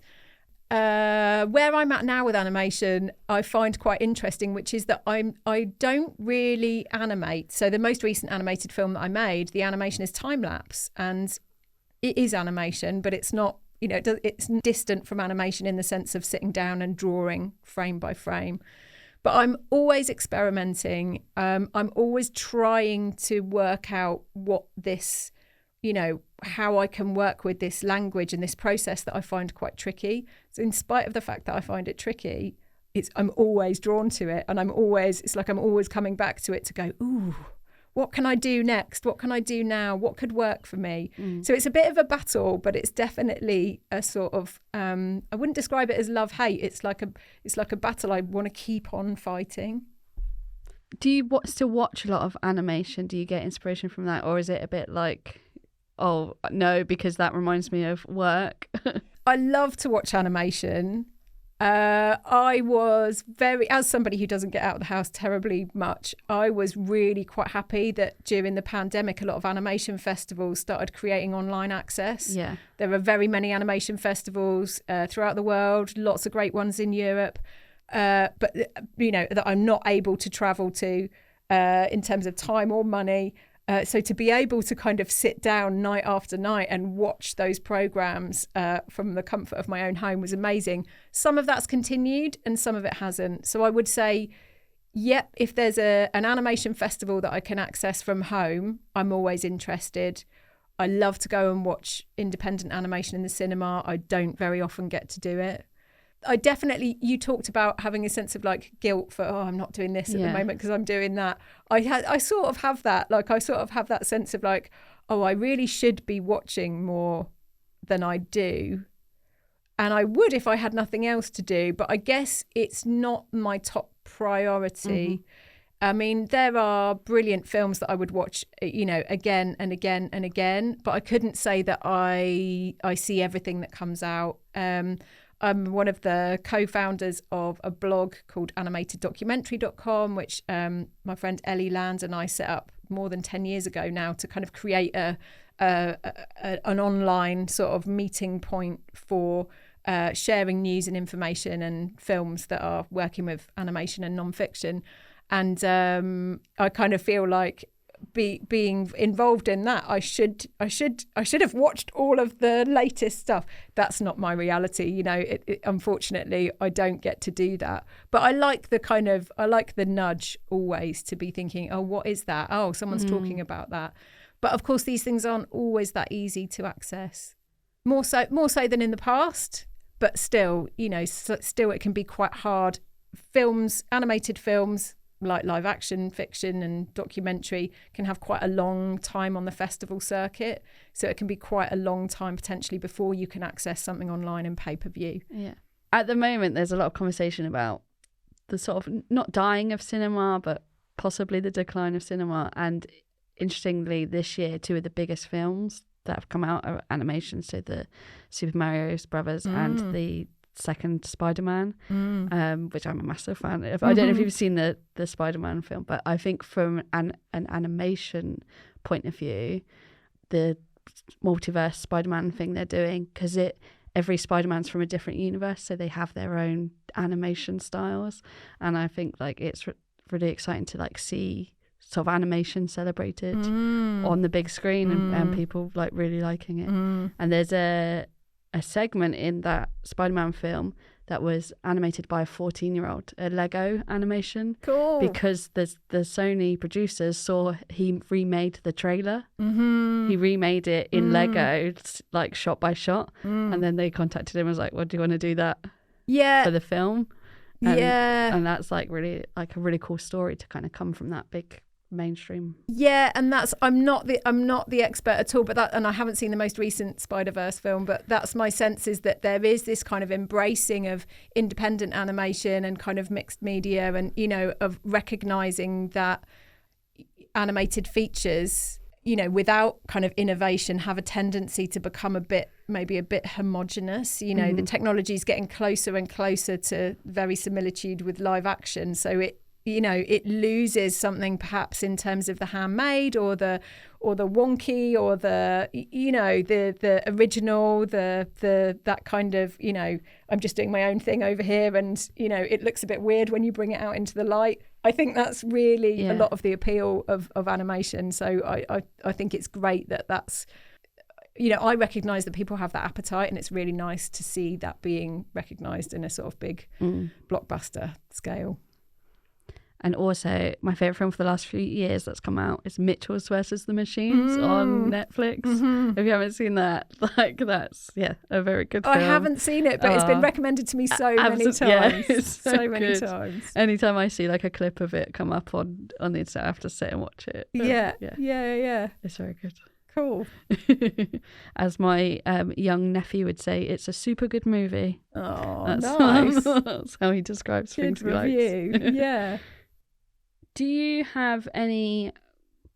Where I'm at now with animation, I find quite interesting, which is that I don't really animate. So the most recent animated film that I made, the animation is time-lapse, and it is animation, but it's not, it's distant from animation in the sense of sitting down and drawing frame by frame. But I'm always experimenting. I'm always trying to work out what this, how I can work with this language and this process that I find quite tricky. So in spite of the fact that I find it tricky, I'm always drawn to it. And it's like I'm always coming back to it to go, ooh, what can I do next? What can I do now? What could work for me? So it's a bit of a battle, but it's definitely a sort of, I wouldn't describe it as love-hate. It's like a battle I want to keep on fighting. Do you still watch a lot of animation? Do you get inspiration from that? Or is it a bit like, oh, no, because that reminds me of work? I love to watch animation. I was as somebody who doesn't get out of the house terribly much, I was really quite happy that during the pandemic, a lot of animation festivals started creating online access. Yeah. There are very many animation festivals throughout the world, lots of great ones in Europe, but, that I'm not able to travel to in terms of time or money. So to be able to kind of sit down night after night and watch those programs from the comfort of my own home was amazing. Some of that's continued and some of it hasn't. So I would say, yep, if there's an animation festival that I can access from home, I'm always interested. I love to go and watch independent animation in the cinema. I don't very often get to do it. You talked about having a sense of like guilt for, I'm not doing this at the moment because I'm doing that. I sort of have that, sense of like, I really should be watching more than I do. And I would if I had nothing else to do, but I guess it's not my top priority. I mean, there are brilliant films that I would watch, again and again and again, but I couldn't say that I see everything that comes out. I'm one of the co-founders of a blog called animateddocumentary.com, which my friend Ellie Land and I set up more than 10 years ago now to kind of create an online sort of meeting point for sharing news and information and films that are working with animation and non-fiction. And I kind of feel like being involved in that, I should have watched all of the latest stuff. That's not my reality, unfortunately I don't get to do that, but I like the nudge always to be thinking, what is that? Someone's talking about that. But of course these things aren't always that easy to access, more so than in the past, but still it can be quite hard. Animated films like live action, fiction and documentary can have quite a long time on the festival circuit. So it can be quite a long time potentially before you can access something online and pay-per-view. Yeah. At the moment, there's a lot of conversation about the sort of not dying of cinema, but possibly the decline of cinema. And interestingly, this year, two of the biggest films that have come out are animation. So the Super Mario Brothers and the second Spider-Man, which I'm a massive fan of. I don't know if you've seen the Spider-Man film, but I think from an animation point of view, the multiverse Spider-Man thing they're doing, because every Spider-Man's from a different universe, so they have their own animation styles, and I think like it's really exciting to like see sort of animation celebrated on the big screen and people like really liking it. And there's a segment in that Spider-Man film that was animated by a 14-year-old, a Lego animation. Cool. Because the Sony producers saw he remade the trailer. He remade it in Lego, like shot by shot. And then they contacted him and was like, well, do you want to do that for the film? And that's like really like a really cool story to kind of come from that big mainstream. And I'm not the expert at all, but and I haven't seen the most recent Spider-Verse film, but that's my sense, is that there is this kind of embracing of independent animation and kind of mixed media, and of recognizing that animated features without kind of innovation have a tendency to become maybe a bit homogenous. The technology is getting closer and closer to verisimilitude with live action, so it loses something perhaps in terms of the handmade or the wonky or the original, that kind of, I'm just doing my own thing over here and, it looks a bit weird when you bring it out into the light. I think that's really a lot of the appeal of animation. So I think it's great that's, I recognise that people have that appetite, and it's really nice to see that being recognised in a sort of big blockbuster scale. And also, my favourite film for the last few years that's come out is Mitchell's versus the Machines on Netflix. If you haven't seen that, like, that's, a very good film. I haven't seen it, but it's been recommended to me so many times. Yeah, it's so many times. Anytime I see like a clip of it come up on the internet, I have to sit and watch it. Yeah. It's very good. Cool. As my young nephew would say, it's a super good movie. Oh, nice. That's how he describes good things he review. likes. Yeah. Do you have any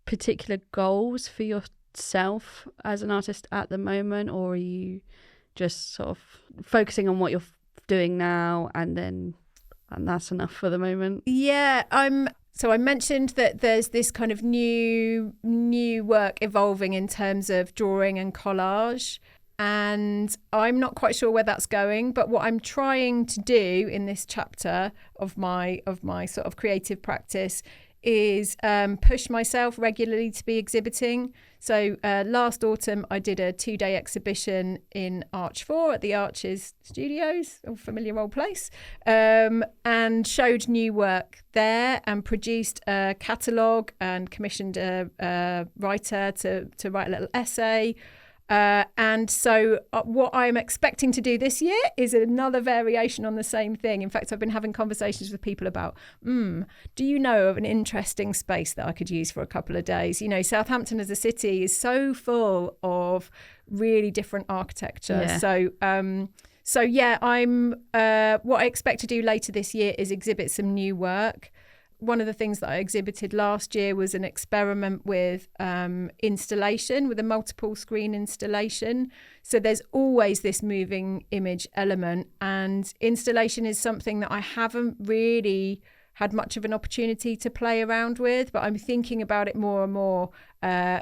particular goals for yourself as an artist at the moment, or are you just sort of focusing on what you're doing now and that's enough for the moment? Yeah, So I mentioned that there's this kind of new work evolving in terms of drawing and collage, and I'm not quite sure where that's going. But what I'm trying to do in this chapter of my sort of creative practice is push myself regularly to be exhibiting. So last autumn, I did a 2-day exhibition in Arch 4 at the Arches Studios, a familiar old place, and showed new work there and produced a catalogue and commissioned a writer to write a little essay. And so what I'm expecting to do this year is another variation on the same thing. In fact, I've been having conversations with people about, do you know of an interesting space that I could use for a couple of days? You know, Southampton as a city is so full of really different architecture. Yeah. So I'm what I expect to do later this year is exhibit some new work. One of the things that I exhibited last year was an experiment with installation, with a multiple screen installation. So there's always this moving image element, and installation is something that I haven't really had much of an opportunity to play around with, but I'm thinking about it more and more.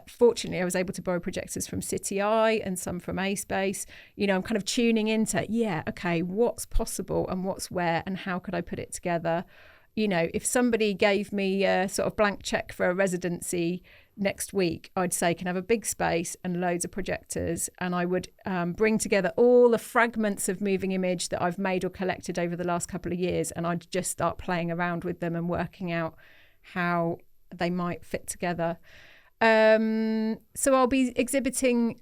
Fortunately, I was able to borrow projectors from City Eye and some from A Space. You know, I'm kind of tuning into, what's possible and what's where and how could I put it together? You know, if somebody gave me a sort of blank check for a residency next week, I'd say, can I have a big space and loads of projectors, and I would bring together all the fragments of moving image that I've made or collected over the last couple of years, and I'd just start playing around with them and working out how they might fit together. So I'll be exhibiting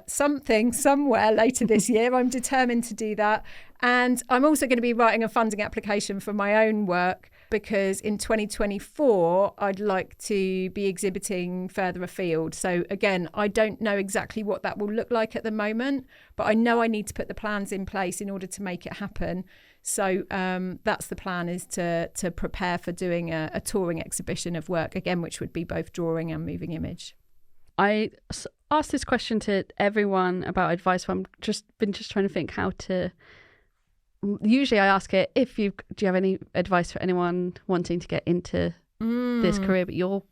something somewhere later this year. I'm determined to do that. And I'm also going to be writing a funding application for my own work, because in 2024, I'd like to be exhibiting further afield. So again, I don't know exactly what that will look like at the moment, but I know I need to put the plans in place in order to make it happen. So that's the plan, is to prepare for doing a touring exhibition of work, again, which would be both drawing and moving image. I asked this question to everyone about advice, but I'm just trying to think how to. Usually I ask it, do you have any advice for anyone wanting to get into this career, but your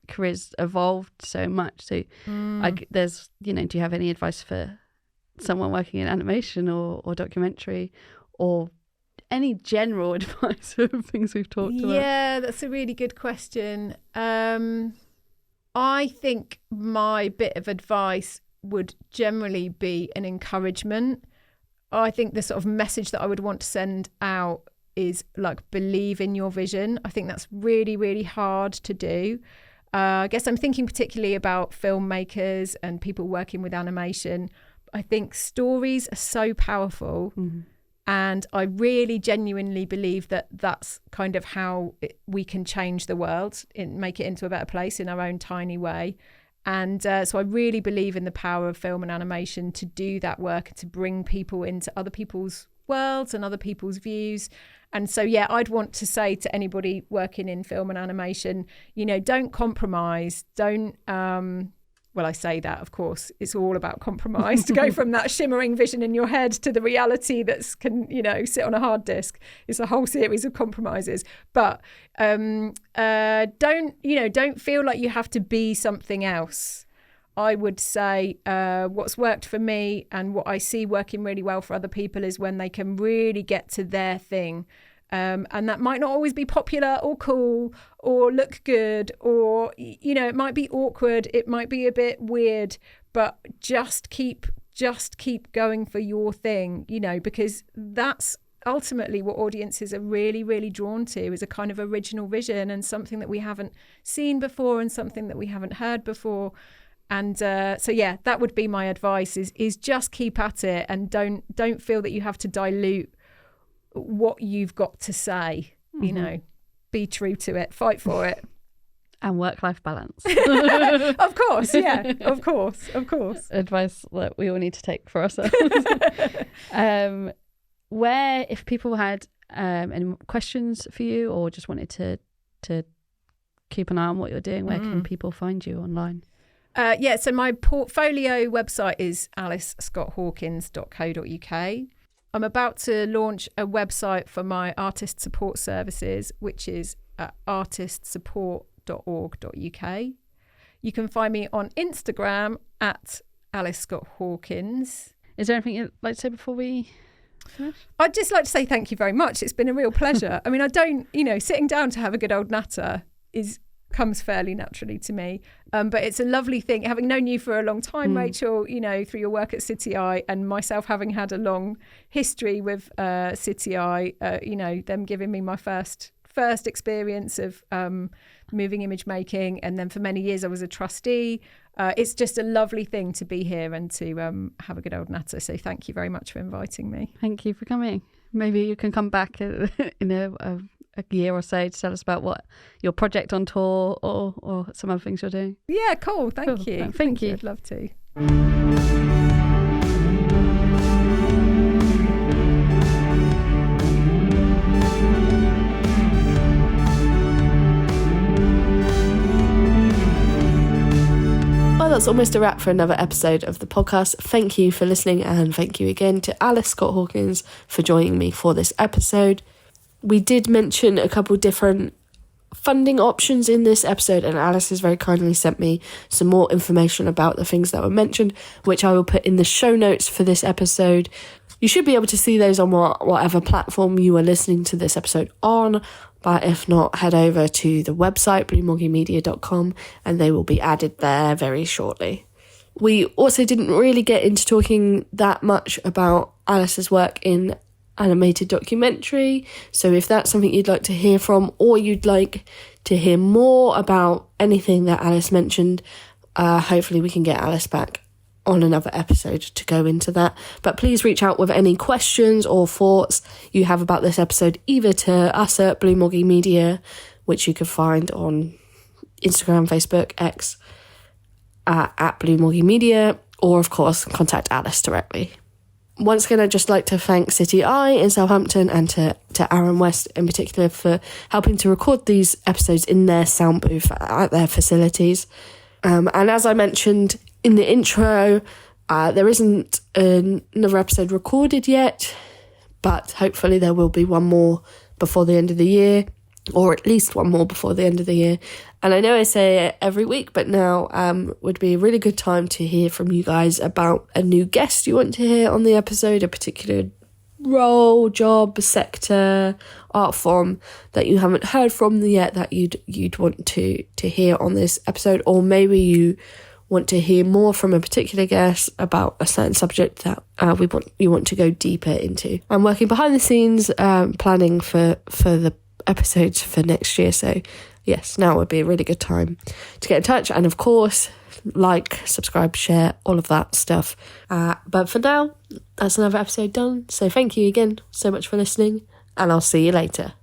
career's evolved so much. So there's, do you have any advice for someone working in animation or documentary, or any general advice of things we've talked about? Yeah, that's a really good question. I think my bit of advice would generally be an encouragement. I think the sort of message that I would want to send out is like, believe in your vision. I think that's really, really hard to do. I guess I'm thinking particularly about filmmakers and people working with animation. I think stories are so powerful. Mm-hmm. And I really genuinely believe that that's kind of how we can change the world, make it into a better place in our own tiny way. And so I really believe in the power of film and animation to do that work, to bring people into other people's worlds and other people's views. And so, I'd want to say to anybody working in film and animation, don't compromise. Don't, I say that, of course, it's all about compromise to go from that shimmering vision in your head to the reality that's can, sit on a hard disk. It's a whole series of compromises. But don't feel like you have to be something else. I would say what's worked for me and what I see working really well for other people is when they can really get to their thing. And that might not always be popular or cool or look good, or, it might be awkward. It might be a bit weird, but just keep going for your thing, because that's ultimately what audiences are really, really drawn to is a kind of original vision and something that we haven't seen before and something that we haven't heard before. And so, yeah, that would be my advice is just keep at it and don't feel that you have to dilute what you've got to say, you know, be true to it, fight for it. And work-life balance. Of course, yeah, of course. Advice that we all need to take for ourselves. Where, if people had any questions for you or just wanted to keep an eye on what you're doing, where can people find you online? So my portfolio website is alysscott-hawkins.co.uk. I'm about to launch a website for my artist support services, which is artistsupport.org.uk. You can find me on Instagram at Alys Scott-Hawkins. Is there anything you'd like to say before we finish? I'd just like to say thank you very much. It's been a real pleasure. I mean, I don't, sitting down to have a good old natter comes fairly naturally to me. But it's a lovely thing, having known you for a long time, Rachel, through your work at City Eye, and myself having had a long history with City Eye, them giving me my first experience of moving image making, and then for many years I was a trustee. It's just a lovely thing to be here and to have a good old natter. So thank you very much for inviting me. Thank you for coming. Maybe you can come back in a year or so to tell us about what your project on tour or some other things you're doing. Yeah, cool. Thank you. Thank you. I'd love to. Well, that's almost a wrap for another episode of the podcast. Thank you for listening, and thank you again to Alys Scott-Hawkins for joining me for this episode. We did mention a couple different funding options in this episode, and Alys has very kindly sent me some more information about the things that were mentioned, which I will put in the show notes for this episode. You should be able to see those on whatever platform you are listening to this episode on, but if not, head over to the website, bluemoggymedia.com, and they will be added there very shortly. We also didn't really get into talking that much about Alys's work in animated documentary, so if that's something you'd like to hear from, or you'd like to hear more about anything that Alys mentioned, hopefully we can get Alys back on another episode to go into that. But please reach out with any questions or thoughts you have about this episode, either to us at Blue Moggy Media, which you can find on Instagram, Facebook, X, at Blue Moggy Media, or of course contact Alys directly. Once again, I'd just like to thank City Eye in Southampton and to Aaron West in particular for helping to record these episodes in their sound booth at their facilities. And as I mentioned in the intro, there isn't another episode recorded yet, but hopefully there will be one more before the end of the year, or at least one more before the end of the year. And I know I say it every week, but now would be a really good time to hear from you guys about a new guest you want to hear on the episode, a particular role, job, sector, art form that you haven't heard from yet that you'd want to hear on this episode, or maybe you want to hear more from a particular guest about a certain subject that you want to go deeper into. I'm working behind the scenes, planning for the episodes for next year, so yes, now would be a really good time to get in touch, and of course like, subscribe, share, all of that stuff. But for now, that's another episode done, so thank you again so much for listening, and I'll see you later.